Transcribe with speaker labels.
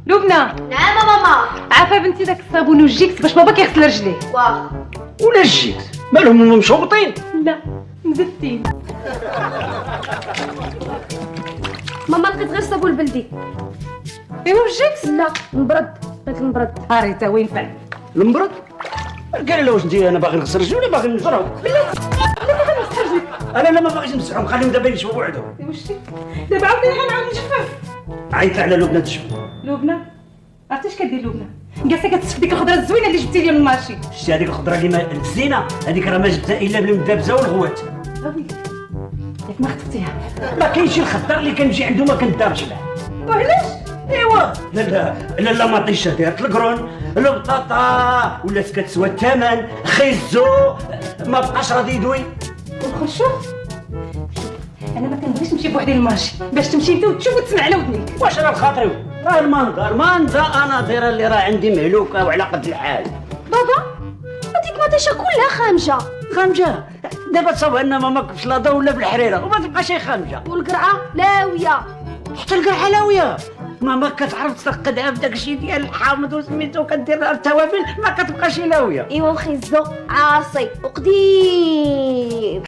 Speaker 1: لبنى.
Speaker 2: نعم ماما.
Speaker 1: عارفه بنتي داك الصابون والجيكس باش بابا كيغسل رجليه؟
Speaker 2: واخا.
Speaker 3: ولا الجيكس مالهم هما مشوطين؟
Speaker 1: لا مزفتين.
Speaker 2: ماما لقيت غير الصابون البلدي.
Speaker 1: ايوا الجيكس؟
Speaker 2: لا مبرد، لقيت المبرد.
Speaker 1: هاريتا وين فعل؟
Speaker 3: المبرد؟ قال له واش ندير انا باغي نغسل رجلي ولا باغي نجرهم؟ انا لا ما باغيش نمسحهم خليهم دابا يشوفوا بوحدهم.
Speaker 1: ايوا شتي دابا عاوتاني غنعاود نجفف.
Speaker 3: عيط على لبنى تشوف.
Speaker 1: لبنى عرفتي اش كدير لبنى؟ جالسه كتسف ديك الخضره الزوينه اللي جبتي لي من المارشي.
Speaker 3: شتي هذيك الخضره اللي ما الزينه هذيك راه ما جبتها الا بالمدابزه والغوات.
Speaker 1: اويلي ياك ما خطفتيها.
Speaker 3: ما كاينش الخضر اللي كنجي عنده ما كندارش معاه.
Speaker 1: وعلاش؟
Speaker 3: ايوا لا مطيشه دارت القرون البطاطا ولات كتسوى الثمن خيزو ما بقاش راضي يدوي.
Speaker 1: والخشوف؟ انا ما كنبغيش نمشي بوحدي للمارشي باش تمشي انت وتشوف وتسمع على ودنيك.
Speaker 3: واش راه بخاطري راه المنظر انا دايره اللي راه عندي مهلوكه وعلى قد الحال.
Speaker 2: بابا هذيك مطيشه كلها خامجه.
Speaker 3: خامجه دابا تصاوب لنا ماما في الشلاضه ولا في الحريره وما تبقى شي خامجه.
Speaker 2: والقرعه لاويه.
Speaker 3: حتى القرعه لاويه. ماما كتعرف ترقدها في داكشي ديال الحامض وسميتو كدير لها التوابل ما كتبقاش لاويه.
Speaker 2: ايوا وخيزو عاصي وقديم.